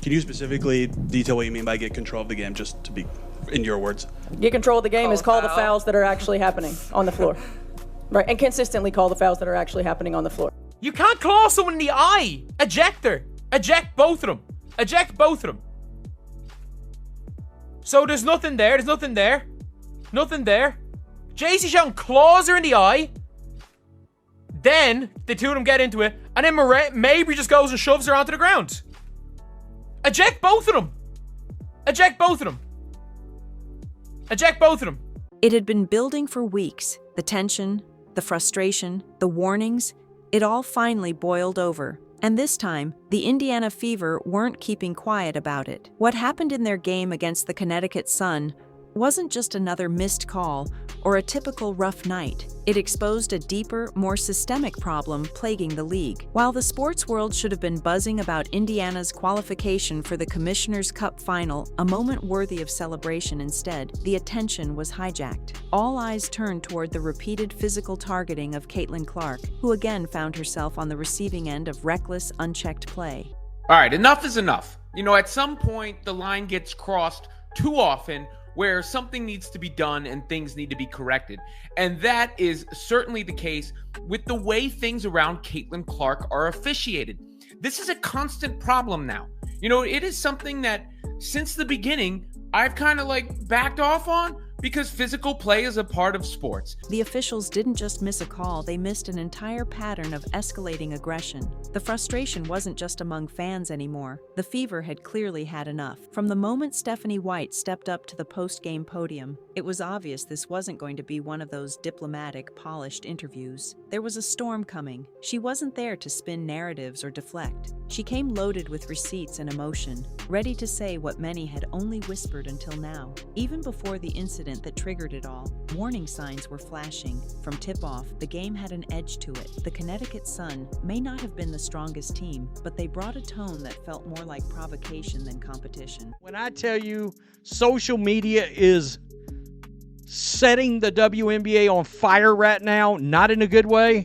Can you specifically detail what you mean by get control of the game, just to be in your words? Get control of the game is call the fouls that are actually happening on the floor. Right, and consistently call the fouls that are actually happening on the floor. You can't claw someone in the eye. Eject her. Eject both of them. Eject both of them. So there's nothing there. There's nothing there. Nothing there. JC Sean claws her in the eye. Then the two of them get into it. And then Mabry just goes and shoves her onto the ground. Eject both of them. Eject both of them. Eject both of them. It had been building for weeks. The tension, the frustration, the warnings, it all finally boiled over. And this time, the Indiana Fever weren't keeping quiet about it. What happened in their game against the Connecticut Sun wasn't just another missed call or a typical rough night. It exposed a deeper, more systemic problem plaguing the league. While the sports world should have been buzzing about Indiana's qualification for the Commissioner's Cup final, a moment worthy of celebration instead, the attention was hijacked. All eyes turned toward the repeated physical targeting of Caitlin Clark, who again found herself on the receiving end of reckless, unchecked play. All right, enough is enough. You know, at some point, the line gets crossed too often where something needs to be done and things need to be corrected. And that is certainly the case with the way things around Caitlin Clark are officiated. This is a constant problem now. You know, it is something that since the beginning, I've kind of backed off on because physical play is a part of sports. The officials didn't just miss a call, they missed an entire pattern of escalating aggression. The frustration wasn't just among fans anymore. The Fever had clearly had enough. From the moment Stephanie White stepped up to the post-game podium, it was obvious this wasn't going to be one of those diplomatic, polished interviews. There was a storm coming. She wasn't there to spin narratives or deflect. She came loaded with receipts and emotion, ready to say what many had only whispered until now. Even before the incident that triggered it all, warning signs were flashing. From tip-off, the game had an edge to it. The Connecticut Sun may not have been the strongest team, but they brought a tone that felt more like provocation than competition. When I tell you social media is setting the WNBA on fire right now, not in a good way,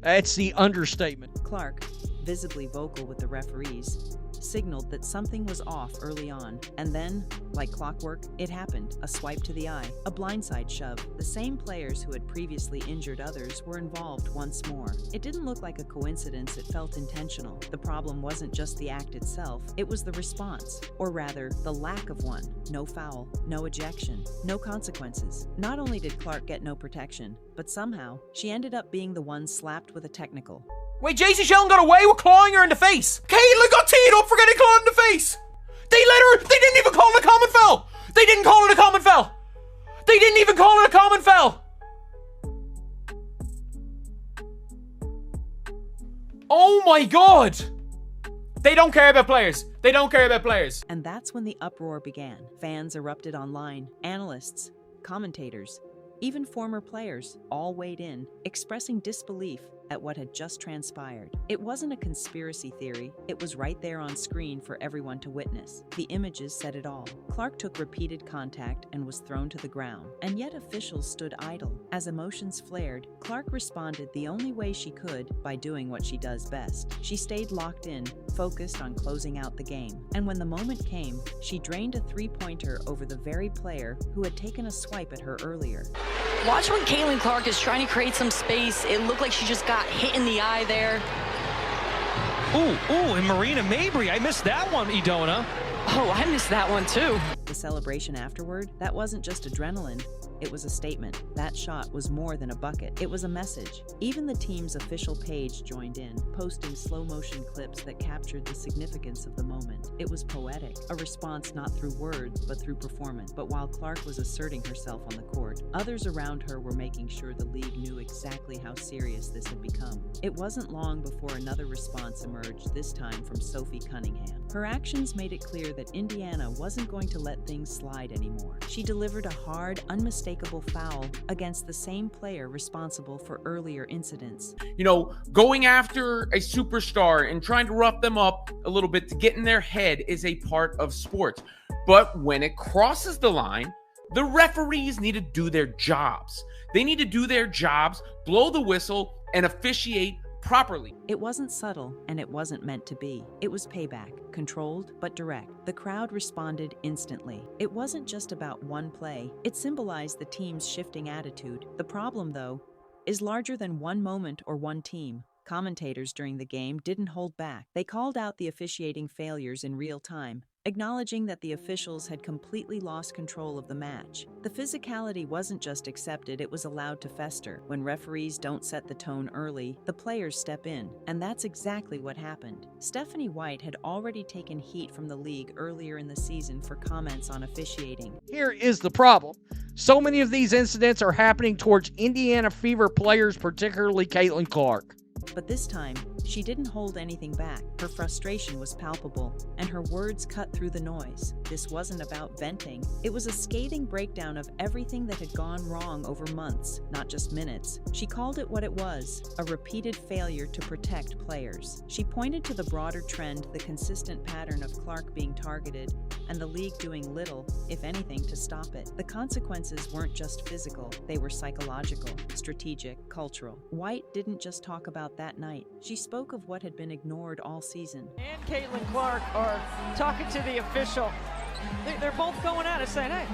that's the understatement. Clark, visibly vocal with the referees, signaled that something was off early on, and then, like clockwork, it happened. A swipe to the eye, a blindside shove. The same players who had previously injured others were involved once more. It didn't look like a coincidence, it felt intentional. The problem wasn't just the act itself, it was the response, or rather, the lack of one. No foul, no ejection, no consequences. Not only did Clark get no protection, but somehow, she ended up being the one slapped with a technical. Wait, JC Sheldon got away with clawing her in the face. Caitlin got teed up for getting clawed in the face. They didn't even call it a common foul. They didn't call it a common foul. They didn't even call it a common foul. Oh my God. They don't care about players. They don't care about players. And that's when the uproar began. Fans erupted online. Analysts, commentators, even former players all weighed in, expressing disbelief at what had just transpired. It wasn't a conspiracy theory, it was right there on screen for everyone to witness. The images said it all. Clark took repeated contact and was thrown to the ground, and yet officials stood idle. As emotions flared, Clark responded the only way she could, by doing what she does best. She stayed locked in, focused on closing out the game. And when the moment came, she drained a three-pointer over the very player who had taken a swipe at her earlier. Watch when Caitlin Clark is trying to create some space. It looked like she just got hit in the eye there. Ooh, and Marina Mabry, I missed that one, Idona. Oh, I missed that one too. The celebration afterward, that wasn't just adrenaline. It was a statement. That shot was more than a bucket. It was a message. Even the team's official page joined in, posting slow-motion clips that captured the significance of the moment. It was poetic, a response not through words, but through performance. But while Clark was asserting herself on the court, others around her were making sure the league knew exactly how serious this had become. It wasn't long before another response emerged, this time from Sophie Cunningham. Her actions made it clear that Indiana wasn't going to let things slide anymore. She delivered a hard, unmistakable foul against the same player responsible for earlier incidents. You know, going after a superstar and trying to rough them up a little bit to get in their head is a part of sports. But when it crosses the line, the referees need to do their jobs. They need to do their jobs, blow the whistle, and officiate properly. It wasn't subtle, and it wasn't meant to be. It was payback, controlled but direct. The crowd responded instantly. It wasn't just about one play. It symbolized the team's shifting attitude. The problem, though, is larger than one moment or one team. Commentators during the game didn't hold back. They called out the officiating failures in real time, acknowledging that the officials had completely lost control of the match. The physicality wasn't just accepted, it was allowed to fester. When referees don't set the tone early, the players step in, and that's exactly what happened. Stephanie White had already taken heat from the league earlier in the season for comments on officiating. Here is the problem. So many of these incidents are happening towards Indiana Fever players, particularly Caitlin Clark. But this time, she didn't hold anything back. Her frustration was palpable, and her words cut through the noise. This wasn't about venting. It was a scathing breakdown of everything that had gone wrong over months, not just minutes. She called it what it was, a repeated failure to protect players. She pointed to the broader trend, the consistent pattern of Clark being targeted, and the league doing little, if anything, to stop it. The consequences weren't just physical, they were psychological, strategic, cultural. White didn't just talk about that night. She spoke of what had been ignored all season. And Caitlin Clark are talking to the official. They're both going at it, saying, hey,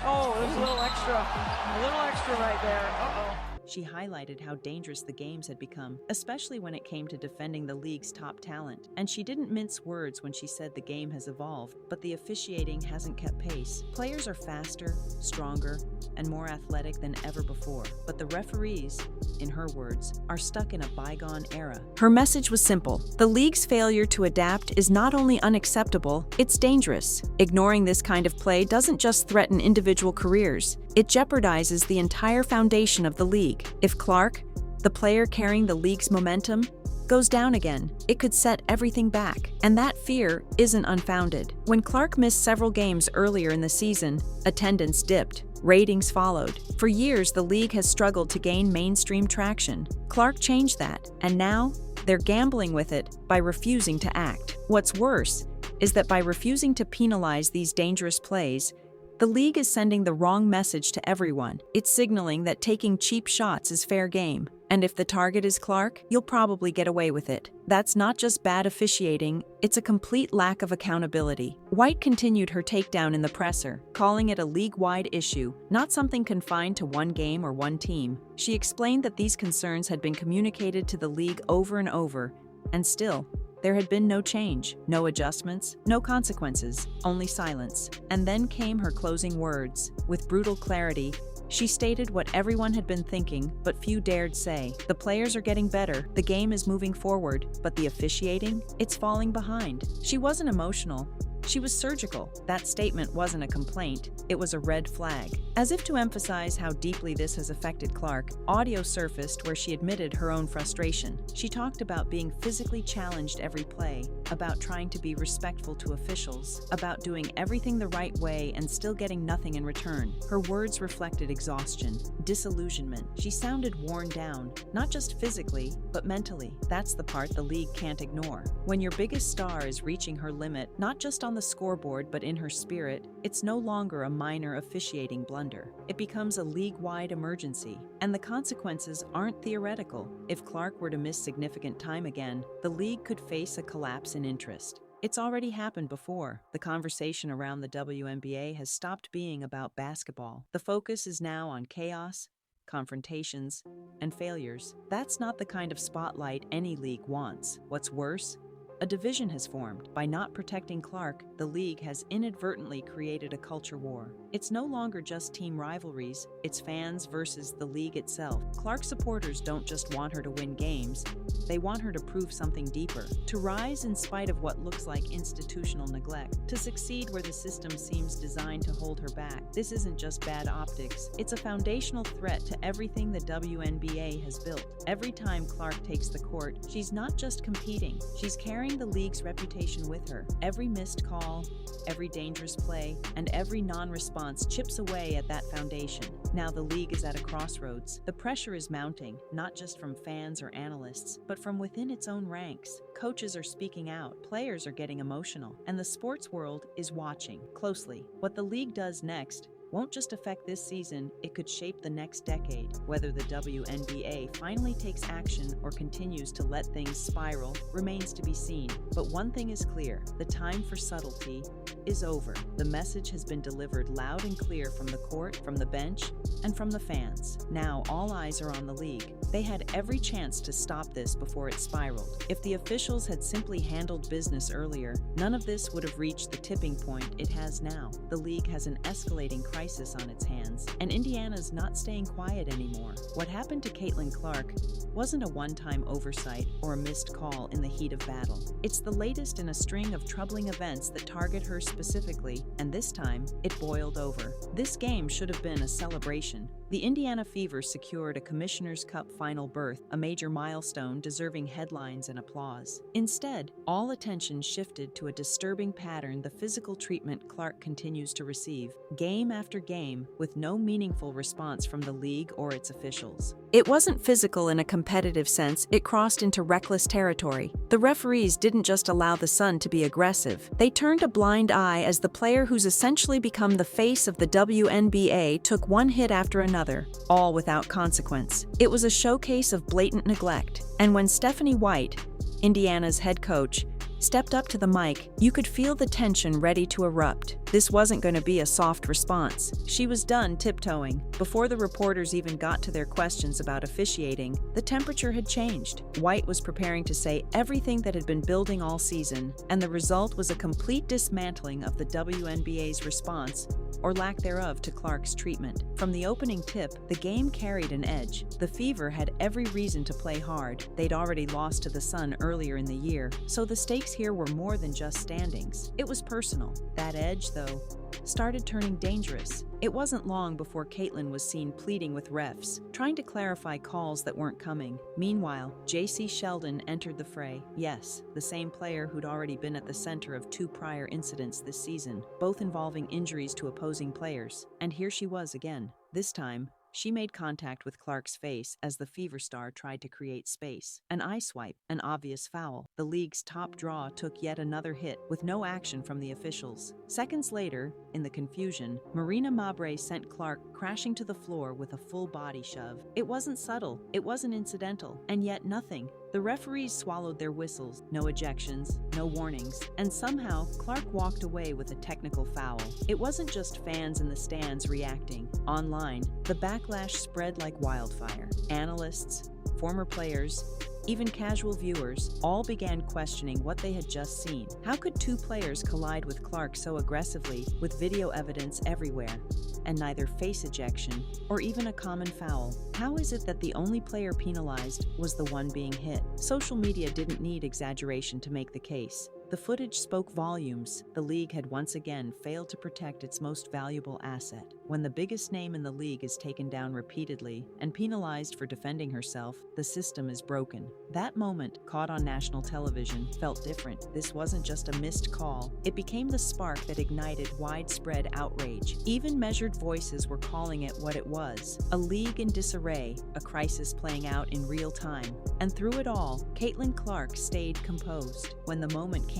oh, there's a little extra right there. Uh-oh. She highlighted how dangerous the games had become, especially when it came to defending the league's top talent. And she didn't mince words when she said the game has evolved, but the officiating hasn't kept pace. Players are faster, stronger, and more athletic than ever before. But the referees, in her words, are stuck in a bygone era. Her message was simple. The league's failure to adapt is not only unacceptable, it's dangerous. Ignoring this kind of play doesn't just threaten individual careers, it jeopardizes the entire foundation of the league. If Clark, the player carrying the league's momentum, goes down again, it could set everything back. And that fear isn't unfounded. When Clark missed several games earlier in the season, attendance dipped. Ratings followed. For years, the league has struggled to gain mainstream traction. Clark changed that, and now they're gambling with it by refusing to act. What's worse is that by refusing to penalize these dangerous plays, the league is sending the wrong message to everyone. It's signaling that taking cheap shots is fair game. And if the target is Clark, you'll probably get away with it. That's not just bad officiating, it's a complete lack of accountability. White continued her takedown in the presser, calling it a league-wide issue, not something confined to one game or one team. She explained that these concerns had been communicated to the league over and over, and still, there had been no change, no adjustments, no consequences, only silence. And then came her closing words. With brutal clarity, she stated what everyone had been thinking, but few dared say. The players are getting better, the game is moving forward, but the officiating? It's falling behind. She wasn't emotional. She was surgical. That statement wasn't a complaint, it was a red flag. As if to emphasize how deeply this has affected Clark, audio surfaced where she admitted her own frustration. She talked about being physically challenged every play, about trying to be respectful to officials, about doing everything the right way and still getting nothing in return. Her words reflected exhaustion, disillusionment. She sounded worn down, not just physically, but mentally. That's the part the league can't ignore. When your biggest star is reaching her limit, not just on the scoreboard but in her spirit, it's no longer a minor officiating blunder. It becomes a league-wide emergency, and the consequences aren't theoretical. If Clark were to miss significant time again, the league could face a collapse in interest. It's already happened before. The conversation around the WNBA has stopped being about basketball. The focus is now on chaos, confrontations, and failures. That's not the kind of spotlight any league wants. What's worse, a division has formed. By not protecting Clark, the league has inadvertently created a culture war. It's no longer just team rivalries, it's fans versus the league itself. Clark supporters don't just want her to win games, they want her to prove something deeper, to rise in spite of what looks like institutional neglect, to succeed where the system seems designed to hold her back. This isn't just bad optics, it's a foundational threat to everything the WNBA has built. Every time Clark takes the court, she's not just competing, she's carrying the league's reputation with her. Every missed call, every dangerous play, and every non-response chips away at that foundation. Now the league is at a crossroads. The pressure is mounting, not just from fans or analysts, but from within its own ranks. Coaches are speaking out, players are getting emotional, and the sports world is watching closely. What the league does next won't just affect this season, it could shape the next decade. Whether the WNBA finally takes action or continues to let things spiral remains to be seen. But one thing is clear, the time for subtlety is over. The message has been delivered loud and clear from the court, from the bench, and from the fans. Now all eyes are on the league. They had every chance to stop this before it spiraled. If the officials had simply handled business earlier, none of this would have reached the tipping point it has now. The league has an escalating crisis on its hands, and Indiana's not staying quiet anymore. What happened to Caitlin Clark wasn't a one-time oversight or a missed call in the heat of battle. It's the latest in a string of troubling events that target her specifically, and this time, it boiled over. This game should have been a celebration. The Indiana Fever secured a Commissioner's Cup final berth, a major milestone deserving headlines and applause. Instead, all attention shifted to a disturbing pattern: the physical treatment Clark continues to receive, game after game, with no meaningful response from the league or its officials. It wasn't physical in a competitive sense, it crossed into reckless territory. The referees didn't just allow the Sun to be aggressive, they turned a blind eye as the player who's essentially become the face of the WNBA took one hit after another, all without consequence. It was a showcase of blatant neglect, and when Stephanie White, Indiana's head coach, stepped up to the mic, you could feel the tension ready to erupt. This wasn't going to be a soft response. She was done tiptoeing. Before the reporters even got to their questions about officiating, the temperature had changed. White was preparing to say everything that had been building all season, and the result was a complete dismantling of the WNBA's response, or lack thereof, to Clark's treatment. From the opening tip, the game carried an edge. The Fever had every reason to play hard. They'd already lost to the Sun earlier in the year, so the stakes here were more than just standings. It was personal. That edge, though, started turning dangerous. It wasn't long before Caitlin was seen pleading with refs, trying to clarify calls that weren't coming. Meanwhile, J.C. Sheldon entered the fray. Yes, the same player who'd already been at the center of 2 prior incidents this season, both involving injuries to opposing players. And here she was again. This time, she made contact with Clark's face as the Fever star tried to create space. An eye swipe, an obvious foul. The league's top draw took yet another hit, with no action from the officials. Seconds later, in the confusion, Marina Mabre sent Clark crashing to the floor with a full body shove. It wasn't subtle, it wasn't incidental, and yet nothing. The referees swallowed their whistles, no ejections, no warnings, and somehow Clark walked away with a technical foul. It wasn't just fans in the stands reacting. Online, the backlash spread like wildfire. Analysts, former players, even casual viewers, all began questioning what they had just seen. How could 2 players collide with Clark so aggressively, with video evidence everywhere, and neither face ejection or even a common foul? How is it that the only player penalized was the one being hit? Social media didn't need exaggeration to make the case. The footage spoke volumes. The league had once again failed to protect its most valuable asset. When the biggest name in the league is taken down repeatedly and penalized for defending herself, the system is broken. That moment, caught on national television, felt different. This wasn't just a missed call. It became the spark that ignited widespread outrage. Even measured voices were calling it what it was: a league in disarray, a crisis playing out in real time. And through it all, Caitlin Clark stayed composed. When the moment came,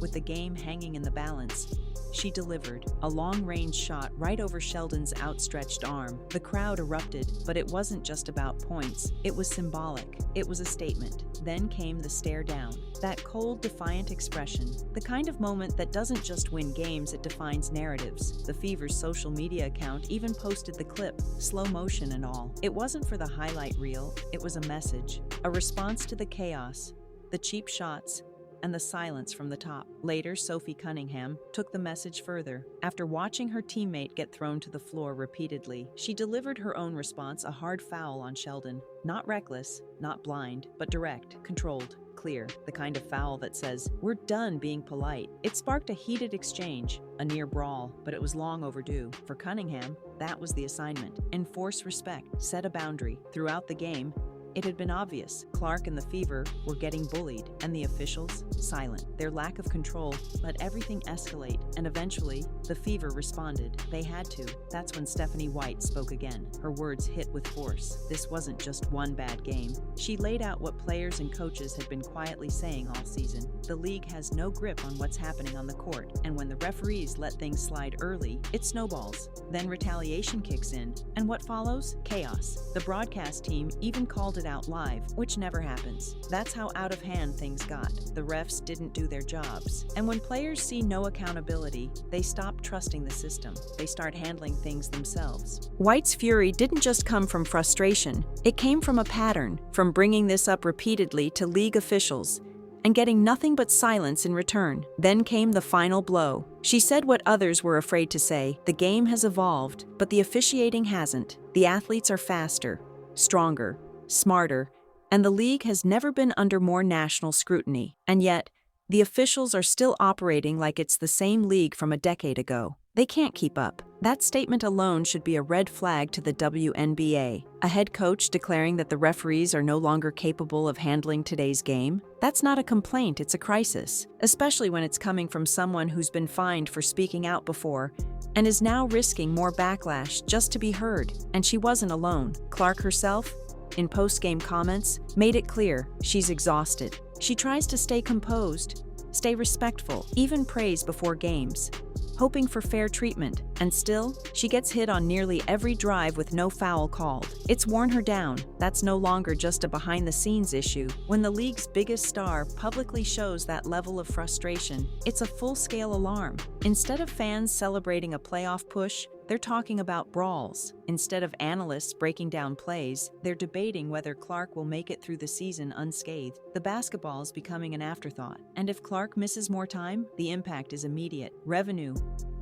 with the game hanging in the balance, she delivered a long-range shot right over Sheldon's outstretched arm. The crowd erupted, but it wasn't just about points. It was symbolic. It was a statement. Then came the stare down. That cold, defiant expression. The kind of moment that doesn't just win games, it defines narratives. The Fever's social media account even posted the clip, slow motion and all. It wasn't for the highlight reel. It was a message. A response to the chaos, the cheap shots, and the silence from the top. Later, Sophie Cunningham took the message further. After watching her teammate get thrown to the floor repeatedly, she delivered her own response, a hard foul on Sheldon. Not reckless, not blind, but direct, controlled, clear, the kind of foul that says, "We're done being polite." It sparked a heated exchange, a near brawl, but it was long overdue. For Cunningham, that was the assignment. Enforce respect, set a boundary. Throughout the game, It had been obvious. Clark and the Fever were getting bullied, and the officials silent. Their lack of control let everything escalate, and eventually, the Fever responded. They had to. That's when Stephanie White spoke again. Her words hit with force. This wasn't just one bad game. She laid out what players and coaches had been quietly saying all season. The league has no grip on what's happening on the court, and when the referees let things slide early, it snowballs. Then retaliation kicks in, and what follows? Chaos. The broadcast team even called it out live, which never happens. That's how out of hand things got. The refs didn't do their jobs. And when players see no accountability, they stop trusting the system. They start handling things themselves. White's fury didn't just come from frustration. It came from a pattern, from bringing this up repeatedly to league officials and getting nothing but silence in return. Then came the final blow. She said what others were afraid to say. The game has evolved, but the officiating hasn't. The athletes are faster, stronger, smarter, and the league has never been under more national scrutiny. And yet, the officials are still operating like it's the same league from a decade ago. They can't keep up. That statement alone should be a red flag to the WNBA. A head coach declaring that the referees are no longer capable of handling today's game? That's not a complaint, it's a crisis, especially when it's coming from someone who's been fined for speaking out before and is now risking more backlash just to be heard. And she wasn't alone. Clark herself, in post-game comments, made it clear she's exhausted. She tries to stay composed, stay respectful, even praise before games, hoping for fair treatment, and still, she gets hit on nearly every drive with no foul called. It's worn her down. That's no longer just a behind-the-scenes issue. When the league's biggest star publicly shows that level of frustration, it's a full-scale alarm. Instead of fans celebrating a playoff push, they're talking about brawls. Instead of analysts breaking down plays, they're debating whether Clark will make it through the season unscathed. The basketball is becoming an afterthought. And if Clark misses more time, the impact is immediate. Revenue,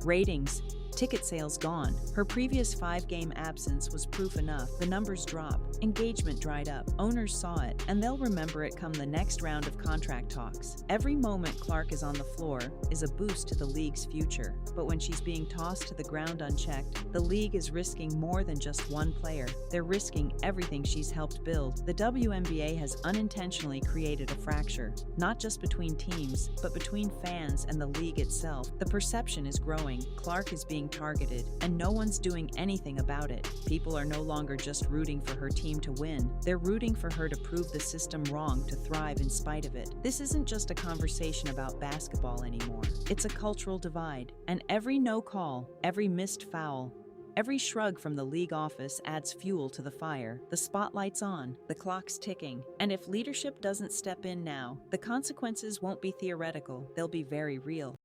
ratings, ticket sales gone. Her previous 5-game absence was proof enough. The numbers dropped. Engagement dried up. Owners saw it, and they'll remember it come the next round of contract talks. Every moment Clark is on the floor is a boost to the league's future. But when she's being tossed to the ground unchecked, the league is risking more than just one player. They're risking everything she's helped build. The WNBA has unintentionally created a fracture, not just between teams, but between fans and the league itself. The perception is growing. Clark is being targeted, and no one's doing anything about it. People are no longer just rooting for her team to win. They're rooting for her to prove the system wrong, to thrive in spite of it. This isn't just a conversation about basketball anymore. It's a cultural divide, and every no call, every missed foul, every shrug from the league office adds fuel to the fire. The spotlight's on, the clock's ticking, and if leadership doesn't step in now, the consequences won't be theoretical, they'll be very real.